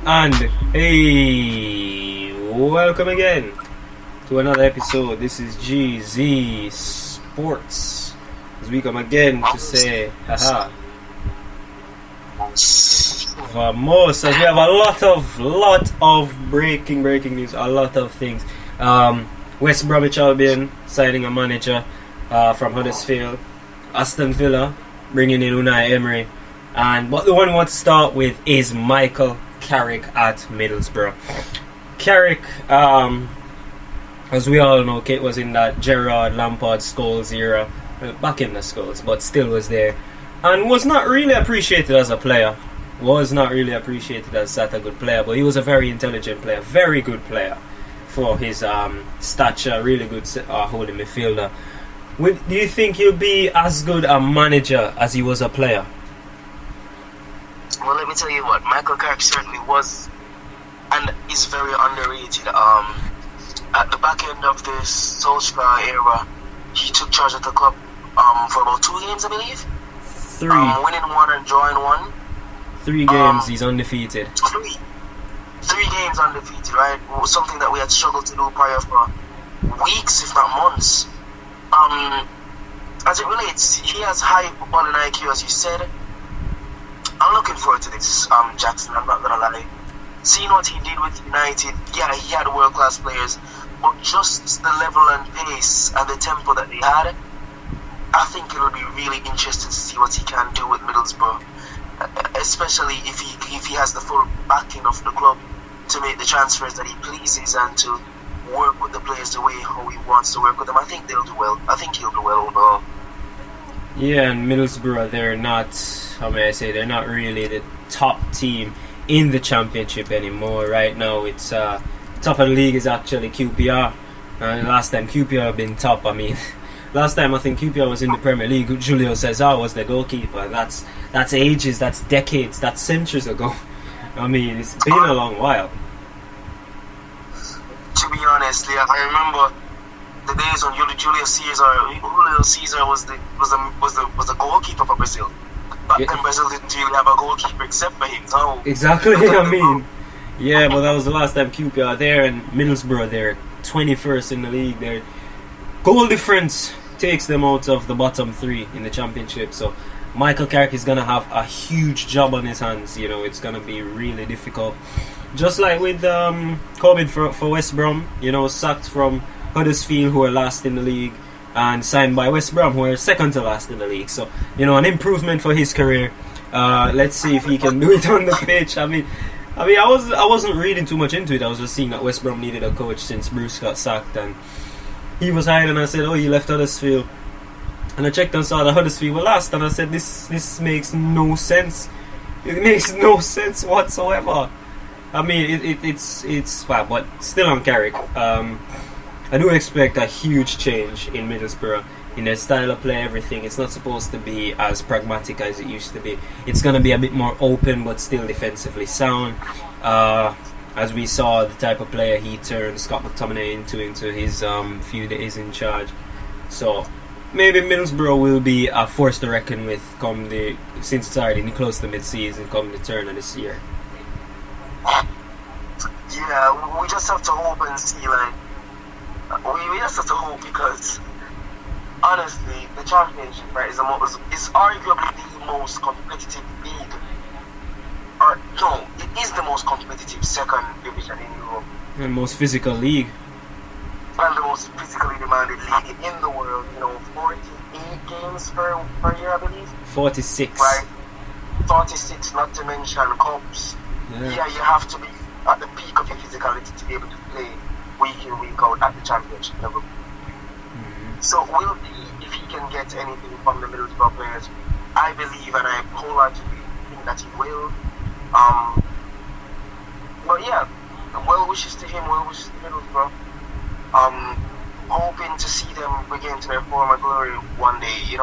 And hey, welcome again to another episode. This is GZ Sports. As we come again to say, haha, vamos. As we have a lot of breaking news, a lot of things. West Bromwich Albion signing a manager from Huddersfield. Aston Villa bringing in Unai Emery. But the one we want to start with is Michael Carrick at Middlesbrough. Carrick, as we all know, Kate was in that Gerrard, Lampard, Scholes era, back in the Scholes, but still was there, and was not really appreciated as a player. Was not really appreciated as such a good player, but he was a very intelligent player, very good player for his stature, really good holding midfielder. Do you think he'll be as good a manager as he was a player? Well, let me tell you what, Michael Carrick certainly was and is very underrated. At the back end of this Solskjaer era, he took charge of the club for about 2 games, I believe. 3. Winning 1 and drawing 1. 3 games, he's undefeated. 3 games undefeated, right? It was something that we had struggled to do prior for weeks, if not months. As it relates, he has high footballing IQ, as you said. I'm looking forward to this, Jackson, I'm not gonna lie. Seeing what he did with United, yeah, he had world-class players, but just the level and pace and the tempo that they had, I think it'll be really interesting to see what he can do with Middlesbrough, especially if he has the full backing of the club to make the transfers that he pleases and to work with the players the way how he wants to work with them. I think they'll do well. I think he'll do well overall. Yeah, and Middlesbrough, they're not, how may I say, they're not really the top team in the Championship anymore. Right now, it's top of the league is actually QPR. Last time QPR have been top, last time I think QPR was in the Premier League, Julio Cesar was the goalkeeper. That's ages, that's decades, that's centuries ago. It's been a long while. To be honest, yeah, I remember the days when Julio Cesar was the goalkeeper for Brazil. Back then, Brazil didn't really have a goalkeeper except for him. So exactly, yeah, but that was the last time QPR there, and Middlesbrough, they're 21st in the league. Their goal difference takes them out of the bottom 3 in the Championship. So Michael Carrick is gonna have a huge job on his hands. It's gonna be really difficult. Just like with Corbyn for West Brom, sacked from Huddersfield, who are last in the league, and signed by West Brom, who are second to last in the league. So, an improvement for his career. Let's see if he can do it on the pitch. I wasn't reading too much into it. I was just seeing that West Brom needed a coach since Bruce got sacked, and he was hired, and I said, oh, he left Huddersfield. And I checked and saw that Huddersfield were last, and I said, this makes no sense. It makes no sense whatsoever. It's fab, but still on Carrick. I do expect a huge change in Middlesbrough in their style of play, everything. It's not supposed to be as pragmatic as it used to be. It's going to be a bit more open, but still defensively sound. As we saw, the type of player he turned Scott McTominay into his few days in charge. So maybe Middlesbrough will be a force to reckon with since it's already close to mid-season, come the turn of this year. Yeah, we just have to hope and see, we just have to hope, because honestly, the Championship, right, is arguably the most competitive league. Or no, it is the most competitive second division in Europe. And most physical league. And the most physically demanded league in the world. 48 games per year, I believe. 46. Right, 46, not to mention cups. Yeah, you have to be at the peak of your physicality to be able to play week in, week out at the Championship level. Mm-hmm. So we'll see if he can get anything from the Middlesbrough players. I believe, and I wholeheartedly think that he will. But yeah, well wishes to him, well wishes to Middlesbrough. Hoping to see them regain to their former glory one day,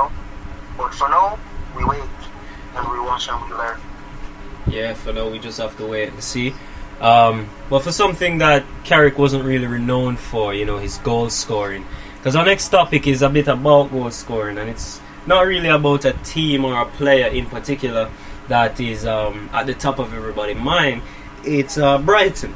But for now, we wait and we watch and we learn. Yeah, for now we just have to wait and see. But for something that Carrick wasn't really renowned for, his goal scoring. Because our next topic is a bit about goal scoring, and it's not really about a team or a player in particular that is at the top of everybody's mind. it's Brighton.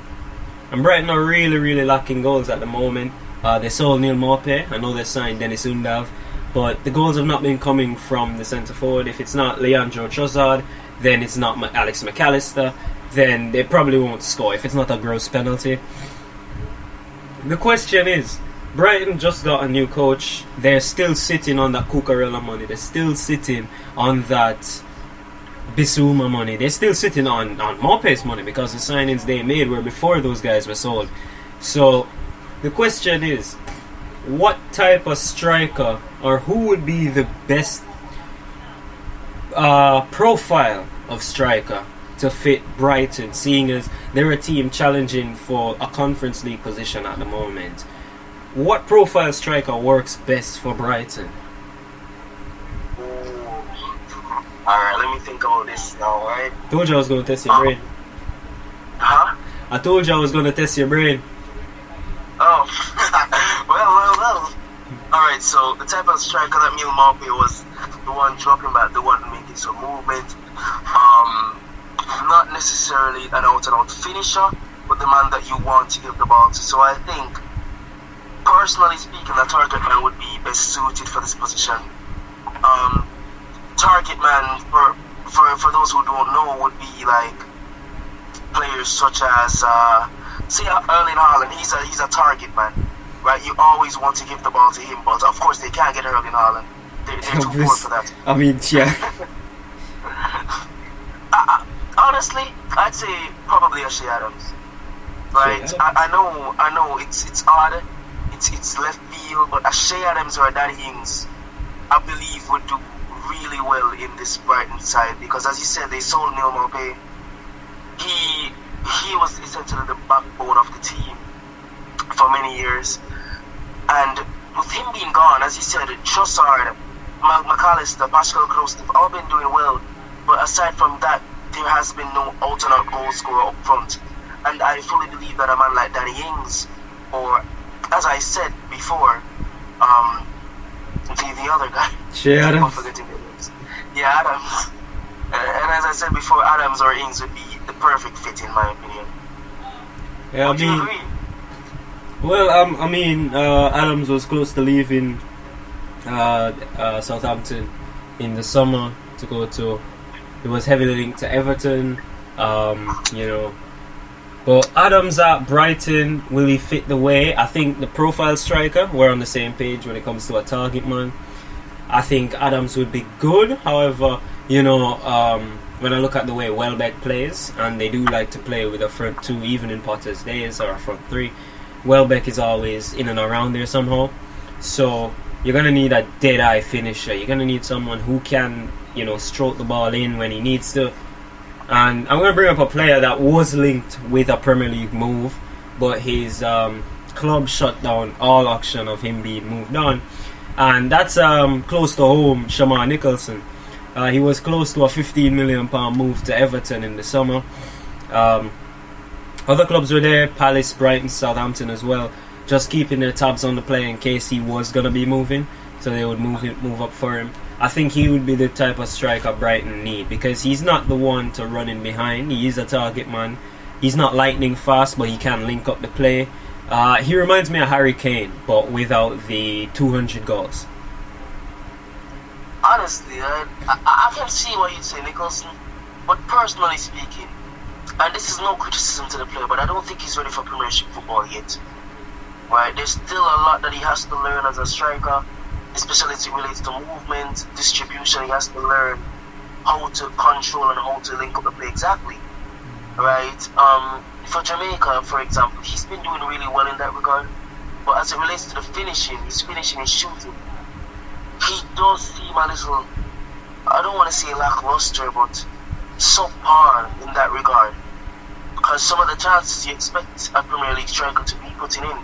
And Brighton are really, really lacking goals at the moment. They sold Neil Maupay. I know they signed Dennis Undav. But the goals have not been coming from the centre forward. If it's not Leandro Trossard, then it's not Alex McAllister. Then they probably won't score if it's not a gross penalty. The question is, Brighton just got a new coach. They're still sitting on that Cucurella money. They're still sitting on that Bissouma money. They're still sitting on Maupay's money because the signings they made were before those guys were sold. So the question is, what type of striker, or who would be the best profile of striker to fit Brighton, seeing as they're a team challenging for a Conference League position at the moment? What profile striker works best for Brighton? Alright, let me think about this now, alright? Told you I was going to test your brain. Huh? I told you I was going to test your brain. Oh, well. Alright, so the type of striker that Neil Maupay was the one dropping back, the one making some movement. Not necessarily an out-and-out finisher, but the man that you want to give the ball to. So I think, personally speaking, a target man would be best suited for this position. Target man, for those who don't know, would be like players such as, say, Erling Haaland. He's a target man, right? You always want to give the ball to him, but of course they can't get Erling Haaland. They're too poor for that. I mean, yeah. Honestly, I'd say probably Ashley Adams. Right? I know it's odd. It's left field, but Ashley Adams or Danny Ings, I believe, would do really well in this Brighton side, because as you said, they sold Neil Maupay. He was essentially the backbone of the team for many years, and with him being gone, as you said, Trossard, McAllister, Pascal Gross, they've all been doing well, but aside from that, there has been no alternate goal scorer up front. And I fully believe that a man like Danny Ings, or as I said before, the other guy, Adams. I'm forgetting the names. Yeah, Adams. And as I said before, Adams or Ings would be the perfect fit in my opinion. Yeah, Would you agree? Well, Adams was close to leaving Southampton in the summer to go to. He was heavily linked to Everton, But Adams at Brighton, will he fit the way? I think the profile striker, we're on the same page when it comes to a target man. I think Adams would be good. However, when I look at the way Welbeck plays, and they do like to play with a front two, even in Potter's days, or a front three, Welbeck is always in and around there somehow. So you're going to need a dead-eye finisher. You're going to need someone who can, stroke the ball in when he needs to. And I'm going to bring up a player that was linked with a Premier League move, but his club shut down all action of him being moved on. And that's close to home, Shamar Nicholson. He was close to a £15 million move to Everton in the summer. Other clubs were there, Palace, Brighton, Southampton as well, just keeping their tabs on the player in case he was going to be moving, so they would move up for him. I think he would be the type of striker Brighton need, because he's not the one to run in behind. He is a target man. He's not lightning fast, but he can link up the play. He reminds me of Harry Kane, but without the 200 goals. Honestly, I can see what you'd say, Nicholson, but personally speaking, and this is no criticism to the player, but I don't think he's ready for Premiership football yet. Right? There's still a lot that he has to learn as a striker, especially as it relates to movement, distribution. He has to learn how to control and how to link up the play exactly. Right? For Jamaica, for example, he's been doing really well in that regard, but as it relates to the finishing, his finishing, his shooting, he does seem a little, I don't want to say lackluster, but subpar in that regard. Because some of the chances you expect a Premier League striker to be putting in,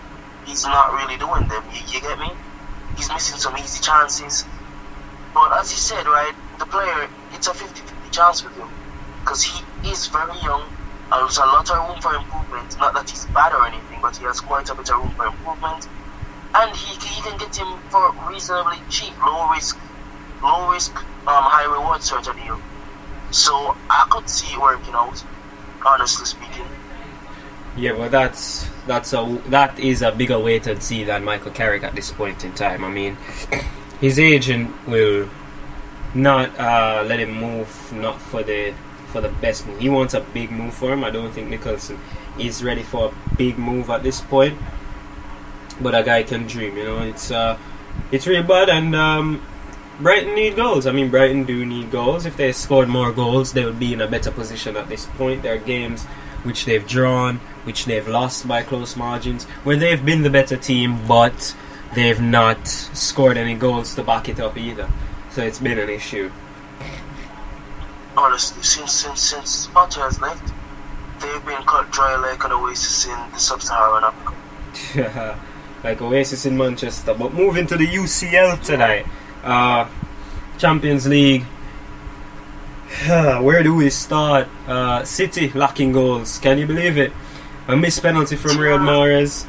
he's not really doing them. You get me? He's missing some easy chances. But as you said, right, the player, it's a 50-50 chance with him, because he is very young, and there's a lot of room for improvement. Not that he's bad or anything, but he has quite a bit of room for improvement. And he can even get him for reasonably cheap, low risk, high reward sort of deal. So I could see it working out. honestly speaking. Yeah, but that is a bigger weight to see than Michael Carrick at this point in time. I mean, his agent will not let him move, not for the best move. He wants a big move for him. I don't think Nicholson is ready for a big move at this point. But a guy can dream, you know. It's really bad, and Brighton need goals. I mean, Brighton do need goals. If they scored more goals, they would be in a better position at this point. There are games which they've drawn, which they've lost by close margins, where they've been the better team, but they've not scored any goals to back it up either. So it's been an issue. Honestly, since Potter has left, they've been cut dry like an oasis in the sub-Saharan Africa. Like Oasis in Manchester. But moving to the UCL tonight, Champions League. Where do we start? City lacking goals. Can you believe it? A missed penalty from Riyad Mahrez.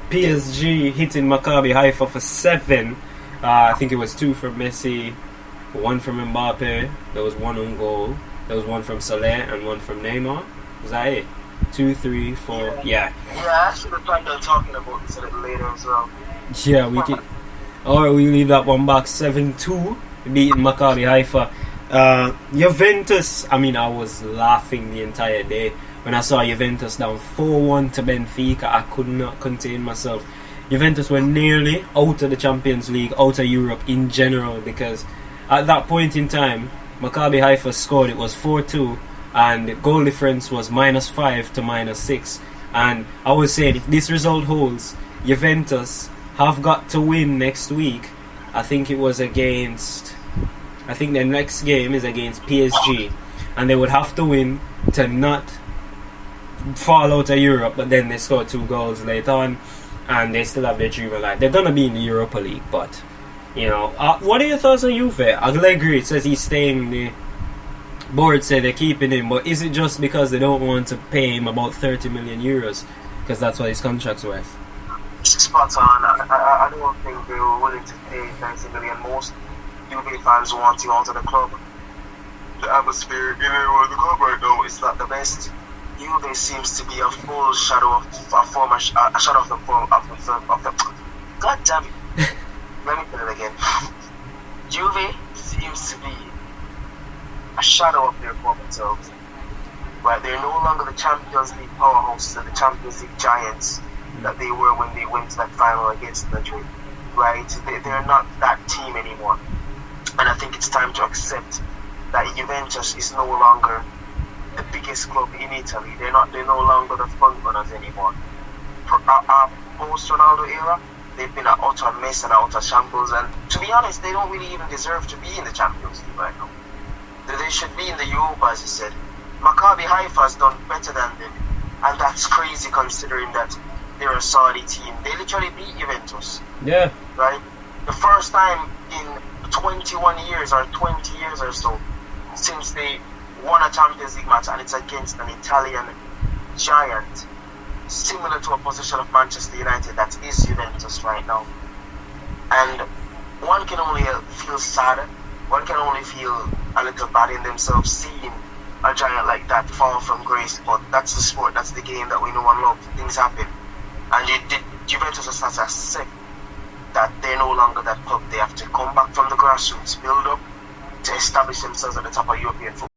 PSG hitting Maccabi Haifa for 7. I think it was 2 from Messi, 1 from Mbappe. There was 1 on goal. There was 1 from Saleh and 1 from Neymar. Was that it? 2, 3, 4. Yeah. I actually planned on talking about this a little later as well. Yeah, we can. Or we leave that one back. 7-2, beating Maccabi Haifa. Juventus. I mean, I was laughing the entire day when I saw Juventus down 4-1 to Benfica. I could not contain myself. Juventus were nearly out of the Champions League, out of Europe in general, because at that point in time, Maccabi Haifa scored. It was 4-2. And the goal difference was -5 to -6. And I was saying, if this result holds, Juventus have got to win next week. I think it was against... I think their next game is against PSG. And they would have to win to not fall out of Europe. But then they scored 2 goals later on. And they still have their dream alive. They're going to be in the Europa League. But, you know, what are your thoughts on Juve? Allegri says he's staying in the... Board say they're keeping him, but is it just because they don't want to pay him about 30 million euros? Because that's what his contract's worth. Spot on. I don't think they were willing to pay 30 million. Most UK fans want him out of the club. The atmosphere in the club right now is not the best. Juve seems to be a full shadow of a shadow of the God damn it. Let me put it again. Juve seems to be a shadow of their former selves. But they're no longer the Champions League powerhouses and the Champions League giants that they were when they went to that final against Madrid. Right? They're not that team anymore. And I think it's time to accept that Juventus is no longer the biggest club in Italy. They're no longer the front runners anymore. Post Ronaldo era, they've been an utter mess and an utter shambles, and to be honest, they don't really even deserve to be in the Champions League right now. They should be in the Europa, as you said. Maccabi Haifa has done better than them, and that's crazy considering that they're a Saudi team. They literally beat Juventus. Yeah. Right? The first time in 21 years or 20 years or so since they won a Champions League match, and it's against an Italian giant, similar to a position of Manchester United that is Juventus right now. And one can only feel sad. One can only feel a little bad in themselves seeing a giant like that fall from grace, but that's the sport, that's the game that we know and love. Things happen, and Juventus has to accept that they're no longer that club. They have to come back from the grassroots, build up to establish themselves at the top of European football.